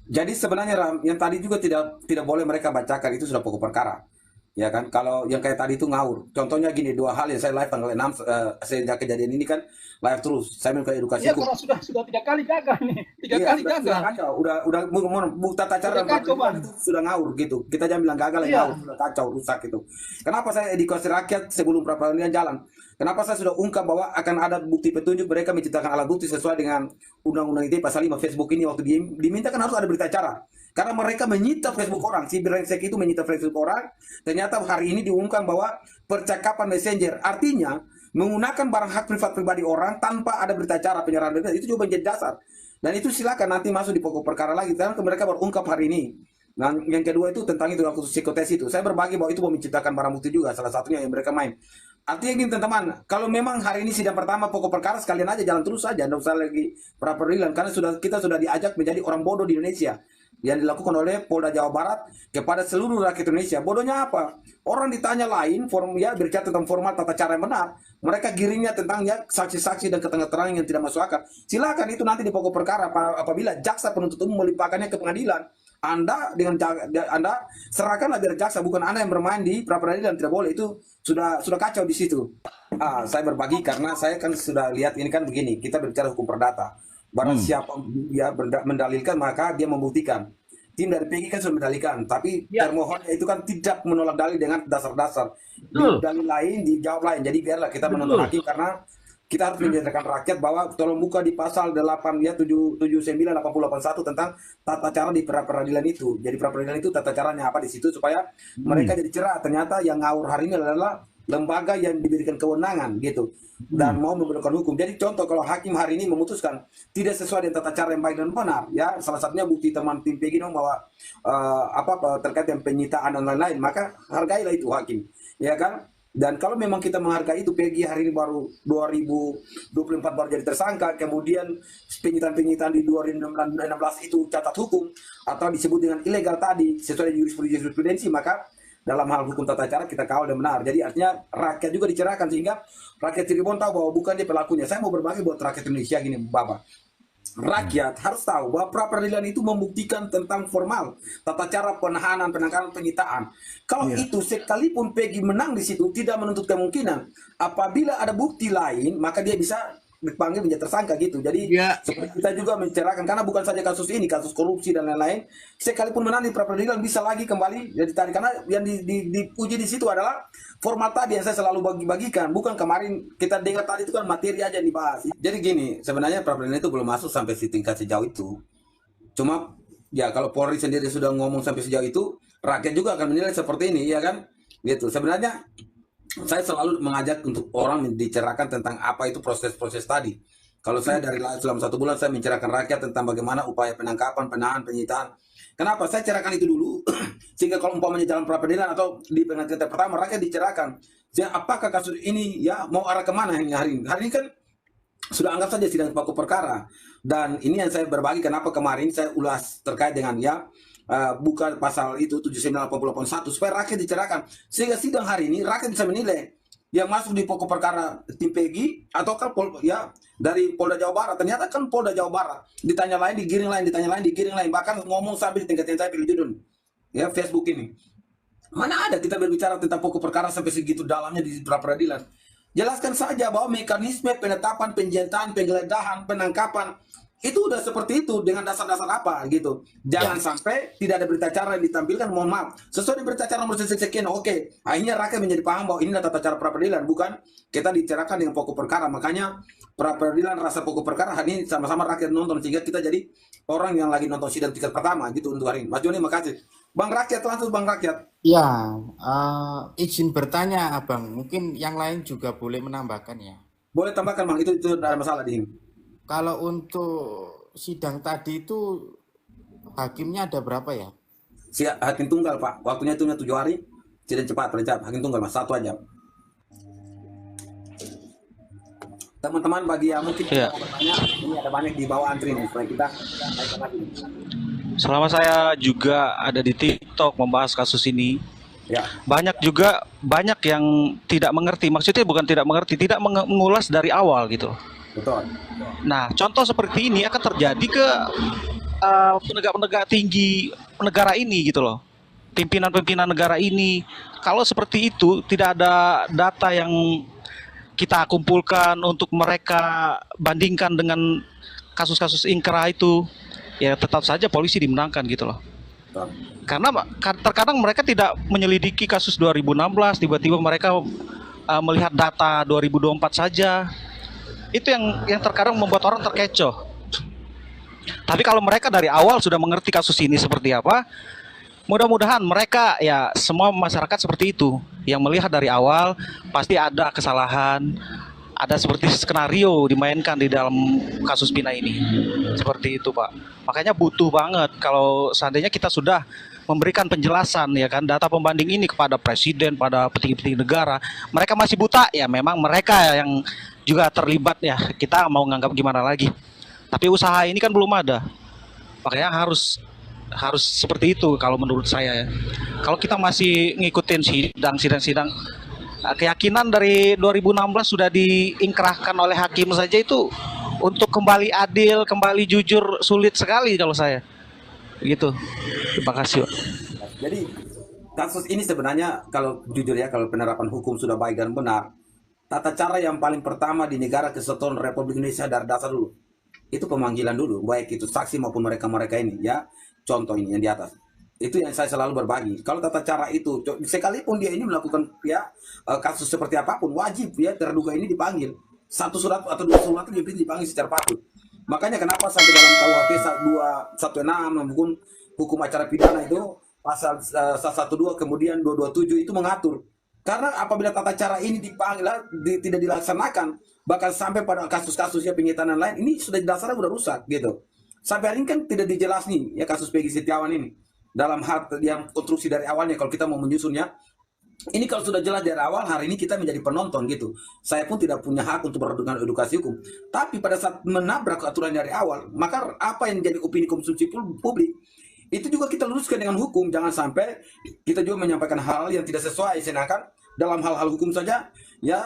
Jadi sebenarnya Ram, yang tadi juga tidak tidak boleh mereka bacakan itu sudah pokok perkara. Ya kan, kalau yang kayak tadi itu ngawur. Contohnya gini, dua hal yang saya live tanggal 6 sejak kejadian ini kan live terus. Saya minta edukasi Iya, hukum. karena sudah 3 kali gagal nih, tiga Iya, kali sudah gagal, kacau. Tata cara sudah dan kacau peradilan bang. itu sudah ngawur gitu. Kita jangan bilang gagal ya ngawur, Iya, sudah kacau, rusak itu. Kenapa saya edukasi rakyat sebelum pra peradilan jalan? Kenapa saya sudah ungkap bahwa akan ada bukti petunjuk mereka menciptakan alat bukti sesuai dengan Undang-Undang ITE pasal 5 Facebook ini waktu diminta kan harus ada berita acara. Karena mereka menyita Facebook orang, si brengsek itu menyita Facebook orang. Ternyata hari ini diumumkan bahwa percakapan messenger, artinya menggunakan barang hak privat pribadi orang tanpa ada berita acara penyerahan berita itu juga menjadi dasar. Dan itu silakan nanti masuk di pokok perkara lagi. Karena mereka baru ungkap hari ini. Dan yang kedua itu tentang itu waktu psikotes itu. Saya berbagi bahwa itu mau menciptakan barang bukti juga. Salah satunya yang mereka main. Artinya gini teman-teman, kalau memang hari ini sidang pertama pokok perkara sekalian aja jalan terus saja, tidak usah lagi pra peradilan karena kita sudah diajak menjadi orang bodoh di Indonesia yang dilakukan oleh Polda Jawa Barat kepada seluruh rakyat Indonesia. Bodohnya apa? Orang ditanya lain, ya berbicara tentang format tata cara yang benar, mereka giringnya tentang ya saksi-saksi dan keterangan yang tidak masuk akal. Silakan itu nanti di pokok perkara apabila jaksa penuntut umum melimpahkannya ke pengadilan. Anda serahkanlah biar jaksa, bukan Anda yang bermain di pra peradilan, tidak boleh. Itu sudah kacau di situ. Saya berbagi karena saya kan sudah lihat ini kan begini, kita berbicara hukum perdata. Barang siapa ya mendalilkan maka dia membuktikan. Tim dari PG kan sudah mendalilkan, tapi iya, termohonnya itu kan tidak menolak dalil dengan dasar-dasar. Di betul, dalil lain dijawab lain. Jadi biarlah kita menuntut betul. hakim karena kita harus menyadarkan rakyat bahwa tolong buka di pasal 8 ya 779 8081 tentang tata cara di pra peradilan itu. Jadi pra peradilan itu tata caranya apa di situ supaya mereka jadi cerah. Ternyata yang ngawur hari ini adalah lembaga yang diberikan kewenangan gitu dan mau membenarkan hukum. Jadi contoh kalau hakim hari ini memutuskan tidak sesuai dengan tata cara yang baik dan benar, ya salah satunya bukti teman tim Pegi bahwa apa terkait dengan penyitaan dan lain-lain, maka hargailah itu hakim, ya kan? Dan kalau memang kita menghargai itu, Peggy hari ini baru 2024 baru jadi tersangka, kemudian penyitaan-penyitaan di 2016 itu catat hukum atau disebut dengan ilegal tadi sesuai dengan jurisprudensi, maka dalam hal hukum tata cara kita kawal dan benar. Jadi artinya rakyat juga dicerahkan sehingga rakyat Cirebon tahu bahwa bukan dia pelakunya. Saya mau berbagi buat rakyat Indonesia gini, Bapak. Rakyat harus tahu bahwa pra peradilan itu membuktikan tentang formal tata cara penahanan, penangkapan, penyitaan. Kalau Iya. itu sekalipun Peggy menang di situ tidak menuntut kemungkinan apabila ada bukti lain maka dia bisa dipanggil menjadi tersangka gitu. Jadi Iya. seperti kita juga mencerahkan karena bukan saja kasus ini, kasus korupsi dan lain-lain. Sekalipun menang di pra peradilan bisa lagi kembali jadi tarik karena yang dipuji di situ adalah format tadi yang saya selalu bagi-bagikan. Bukan kemarin kita dengar tadi itu kan materi aja yang dibahas. Jadi gini, sebenarnya pra peradilan itu belum masuk sampai si tingkat sejauh itu. Cuma ya kalau Polri sendiri sudah ngomong sampai sejauh itu, rakyat juga akan menilai seperti ini, ya kan? Gitu. Sebenarnya saya selalu mengajak untuk orang dicerahkan tentang apa itu proses-proses tadi. Kalau saya dari selama 1 bulan saya mencerahkan rakyat tentang bagaimana upaya penangkapan, penahanan, penyitaan. Kenapa? Saya cerahkan itu dulu sehingga kalau umpamanya jalan pra peradilan atau di pengadilan pertama rakyat dicerahkan. Sehingga apakah kasus ini ya mau arah kemana hari ini? Hari ini kan sudah anggap saja sidang pokok perkara. Dan ini yang saya berbagi kenapa kemarin saya ulas terkait dengan ya buka pasal itu 7981 supaya rakyat dicerahkan sehingga sidang hari ini rakyat bisa menilai yang masuk di pokok perkara tim Peggy atau kan ya dari Polda Jawa Barat. Ternyata kan Polda Jawa Barat ditanya lain digiring lain, ditanya lain digiring lain, bahkan ngomong sampai di tingkat yang saya pilih judul ya Facebook ini. Mana ada kita berbicara tentang pokok perkara sampai segitu dalamnya di pra peradilan. Jelaskan saja bahwa mekanisme penetapan, penjantaan, penggeledahan, penangkapan itu udah seperti itu dengan dasar-dasar apa gitu. Jangan sampai tidak ada berita acara yang ditampilkan, mohon maaf. Sesuai dengan berita acara nomor sekian, oke. Akhirnya rakyat menjadi paham bahwa ini adalah tata cara pra peradilan, bukan kita dicerahkan dengan pokok perkara. Makanya pra peradilan rasa pokok perkara hari ini sama-sama rakyat nonton sehingga kita jadi orang yang lagi nonton sidang tingkat pertama gitu untuk hari ini. Mas Joni, makasih. Bang Rakyat, langsung Bang Rakyat. Ya, izin bertanya, Abang. Mungkin yang lain juga boleh menambahkan ya. Boleh tambahkan Bang, itu tidak ada masalah di sini. Kalau untuk sidang tadi itu hakimnya ada berapa ya? Si hakim tunggal Pak, waktunya itu 7 hari, sidang cepat, paling cepat. Hakim tunggal Mas, 1 aja. Teman-teman bagi yang mungkin Iya. mau bertanya, ini ada banyak di bawah antri nih, supaya kita naikkan lagi. Selama saya juga ada di TikTok membahas kasus ini, Ya, banyak yang tidak mengerti. Maksudnya bukan tidak mengerti, tidak mengulas dari awal gitu. betul. Nah, contoh seperti ini akan terjadi ke penegak-penegak tinggi negara ini gitu loh, pimpinan-pimpinan negara ini. Kalau seperti itu tidak ada data yang kita kumpulkan untuk mereka bandingkan dengan kasus-kasus inkrah itu, ya tetap saja polisi dimenangkan gitu loh. Karena terkadang mereka tidak menyelidiki kasus 2016, tiba-tiba mereka melihat data 2024 saja. Itu yang terkadang membuat orang terkecoh. Tapi kalau mereka dari awal sudah mengerti kasus ini seperti apa, mudah-mudahan mereka, ya semua masyarakat seperti itu, yang melihat dari awal pasti ada kesalahan, ada seperti skenario dimainkan di dalam kasus Pina ini. Seperti itu, Pak. Makanya butuh banget kalau seandainya kita sudah memberikan penjelasan, ya kan, data pembanding ini kepada presiden, pada petinggi-petinggi negara, mereka masih buta, ya memang mereka yang juga terlibat, ya kita mau nganggap gimana lagi. Tapi usaha ini kan belum ada. Makanya harus seperti itu kalau menurut saya, ya. Kalau kita masih ngikutin sidang, keyakinan dari 2016 sudah diingkrahkan oleh hakim saja itu untuk kembali adil, kembali jujur sulit sekali kalau saya. Begitu. Terima kasih, Pak. Jadi kasus ini sebenarnya kalau jujur ya, kalau penerapan hukum sudah baik dan benar, tata cara yang paling pertama di negara kesatuan Republik Indonesia dari dasar dulu, itu pemanggilan dulu, baik itu saksi maupun mereka ini ya. Contoh ini yang di atas, itu yang saya selalu berbagi. Kalau tata cara itu, sekalipun dia ini melakukan ya kasus seperti apapun, wajib ya terduga ini dipanggil. Satu surat atau dua surat itu dipanggil secara patut. Makanya kenapa sampai dalam KUHP 216 maupun hukum acara pidana itu pasal 112 kemudian 227 itu mengatur. Karena apabila tata cara ini dipanggil tidak dilaksanakan, bahkan sampai pada kasus-kasusnya penyitaan lain, ini sudah dasarnya sudah rusak gitu. Sampai hari ini kan tidak dijelas nih ya kasus Peggy Setiawan ini dalam hal yang konstruksi dari awalnya. Kalau kita mau menyusunnya, ini kalau sudah jelas dari awal, hari ini kita menjadi penonton gitu. Saya pun tidak punya hak untuk berdasarkan edukasi hukum. Tapi pada saat menabrak aturan dari awal, maka apa yang menjadi opini konsumsi publik itu juga kita luruskan dengan hukum. Jangan sampai kita juga menyampaikan hal yang tidak sesuai, sedangkan dalam hal-hal hukum saja ya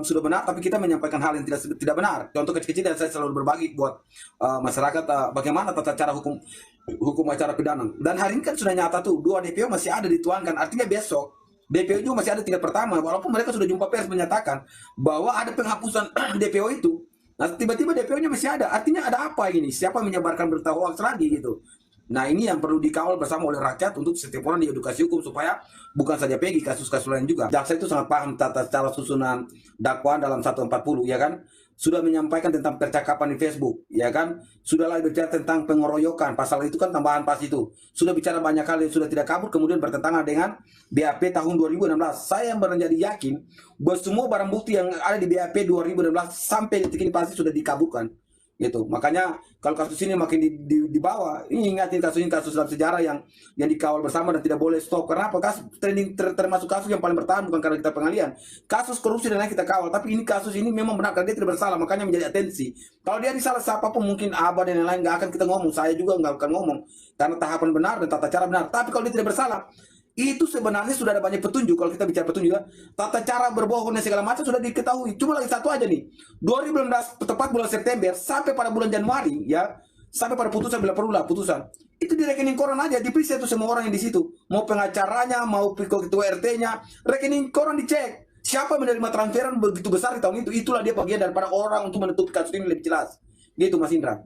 sudah benar, tapi kita menyampaikan hal yang tidak benar. Contoh kecil-kecil yang saya selalu berbagi buat masyarakat bagaimana tata cara hukum acara pidana. Dan hari ini kan sudah nyata tuh, 2 DPO masih ada dituangkan. Artinya besok DPO juga masih ada tingkat pertama, walaupun mereka sudah jumpa pers menyatakan bahwa ada penghapusan DPO itu. Nah tiba-tiba DPO-nya masih ada. Artinya ada apa ini? Siapa menyebarkan berita hoax lagi gitu? Nah ini yang perlu dikawal bersama oleh rakyat untuk setiap orang di edukasi hukum, supaya bukan saja Peggy, kasus-kasus lain juga. Jaksa itu sangat paham tata cara susunan dakwaan dalam 140, ya kan? Sudah menyampaikan tentang percakapan di Facebook, ya kan? Sudah lagi bicara tentang pengeroyokan, pasal itu kan tambahan pas itu. Sudah bicara banyak kali, sudah tidak kabur, kemudian bertentangan dengan BAP tahun 2016. Saya menjadi yakin bahwa semua barang bukti yang ada di BAP 2016 sampai detik ini pasti sudah dikabulkan. Gitu. Makanya kalau kasus ini makin dibawa, ini ingatin kasus ini kasus dalam sejarah yang dikawal bersama dan tidak boleh stop. Karena apa? Kasus termasuk kasus yang paling bertahan, bukan karena kita pengalian. Kasus korupsi dan lain kita kawal, tapi ini kasus ini memang benar karena dia tidak bersalah, makanya menjadi atensi. Kalau dia disalah siapapun, mungkin Abah dan lain-lain nggak akan kita ngomong, saya juga nggak akan ngomong karena tahapan benar dan tata cara benar. Tapi kalau dia tidak bersalah, itu sebenarnya sudah ada banyak petunjuk. Kalau kita bicara petunjuk juga, tata cara berbohong dan segala macam sudah diketahui. Cuma lagi satu aja nih, 2016 tepat bulan September sampai pada bulan Januari ya, sampai pada putusan bila perlu lah putusan, itu di rekening koran aja diperiksa itu semua orang yang di situ, mau pengacaranya, mau ketua RT-nya, rekening koran dicek. Siapa menerima transferan begitu besar di tahun itu, itulah dia bagian daripada orang untuk menutup kasus ini lebih jelas. Gitu Mas Indra.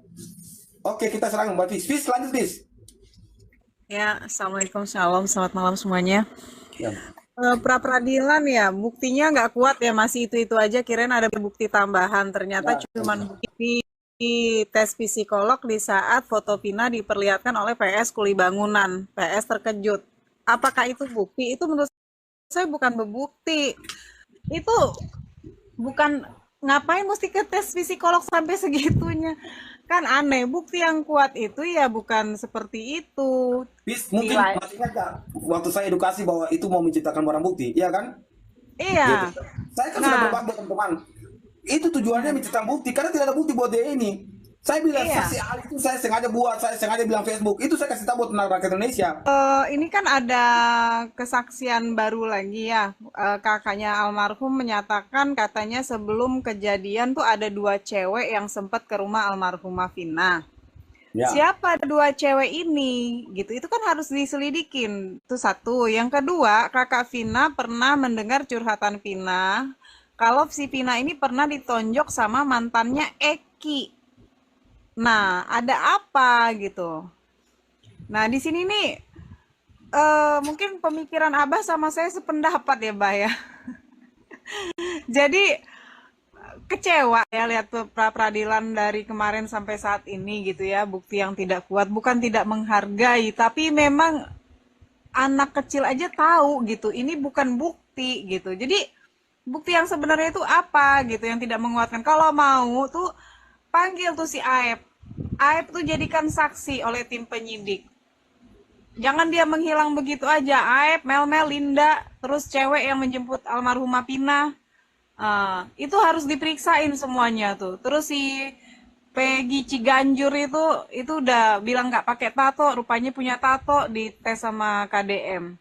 Oke, kita serang Mbak Fis. Lanjut Fis. Ya, Assalamualaikum, selamat malam semuanya. Ya. Pra-peradilan ya, buktinya nggak kuat ya, masih itu aja, kirain ada bukti tambahan, ternyata cuman bukti tes psikolog di saat foto Pina diperlihatkan oleh PS Kuli Bangunan. PS terkejut. Apakah itu bukti? Itu menurut saya bukan bukti. Itu bukan, ngapain mesti ke tes psikolog sampai segitunya? Kan aneh, bukti yang kuat itu ya bukan seperti itu. Mungkin masih ada waktu saya edukasi bahwa itu mau menciptakan barang bukti, iya kan? Iya. Gitu. Saya kan sudah berbagi teman-teman. Itu tujuannya menciptakan bukti, karena tidak ada bukti buat dia ini. Saya bilang saksi ahli itu saya sengaja buat, saya sengaja bilang Facebook. Itu saya kasih tahu buat rakyat Indonesia. Ini kan ada kesaksian baru lagi ya. Kakaknya almarhum menyatakan katanya sebelum kejadian tuh ada 2 cewek yang sempat ke rumah almarhumah Vina. Ya. siapa dua cewek ini gitu. Itu kan harus diselidikin. Itu satu. Yang kedua, kakak Vina pernah mendengar curhatan Vina kalau si Vina ini pernah ditonjok sama mantannya Eki. Nah, ada apa gitu. Nah, di sini nih mungkin pemikiran Abah sama saya sependapat ya, Bah ya. Jadi kecewa ya lihat pra peradilan dari kemarin sampai saat ini gitu ya, bukti yang tidak kuat, bukan tidak menghargai, tapi memang anak kecil aja tahu gitu, ini bukan bukti gitu. Jadi bukti yang sebenarnya itu apa gitu yang tidak menguatkan. Kalau mau tuh panggil tuh si Aep. Aep tuh jadikan saksi oleh tim penyidik. Jangan dia menghilang begitu aja. Aep, Mel, Linda, terus cewek yang menjemput almarhumah Pina. Itu harus diperiksain semuanya tuh. Terus si Peggy Ciganjur itu udah bilang nggak pakai tato, rupanya punya tato di tes sama KDM.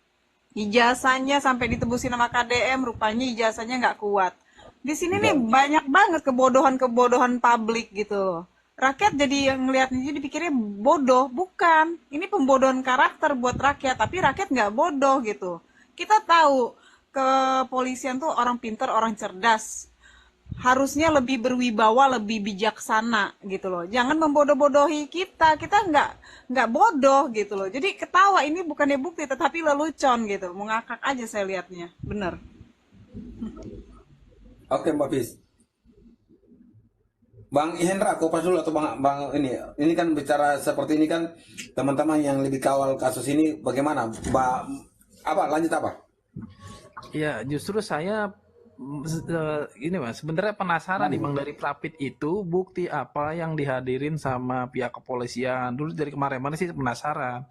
Ijazahnya sampai ditebusin sama KDM, rupanya ijazahnya nggak kuat. Di sini nih banyak banget kebodohan-kebodohan publik gitu. Rakyat jadi yang ngeliatnya jadi dipikirnya bodoh, bukan. Ini pembodohan karakter buat rakyat, tapi rakyat nggak bodoh gitu. Kita tahu kepolisian tuh orang pintar, orang cerdas. Harusnya lebih berwibawa, lebih bijaksana gitu loh. Jangan membodoh-bodohi kita. Kita nggak bodoh gitu loh. Jadi ketawa ini bukannya bukti, tetapi lelucon gitu. Mengakak aja saya lihatnya. Bener. Oke, Mbak Fis. Bang Hendra, kopas dulu atau bang ini kan bicara seperti ini kan teman-teman yang lebih kawal kasus ini bagaimana? Lanjut apa? Ya, justru saya ini Mas, sebenarnya penasaran nih Bang, dari Prapit itu bukti apa yang dihadirin sama pihak kepolisian. Dulu dari kemarin-kemarin sih penasaran.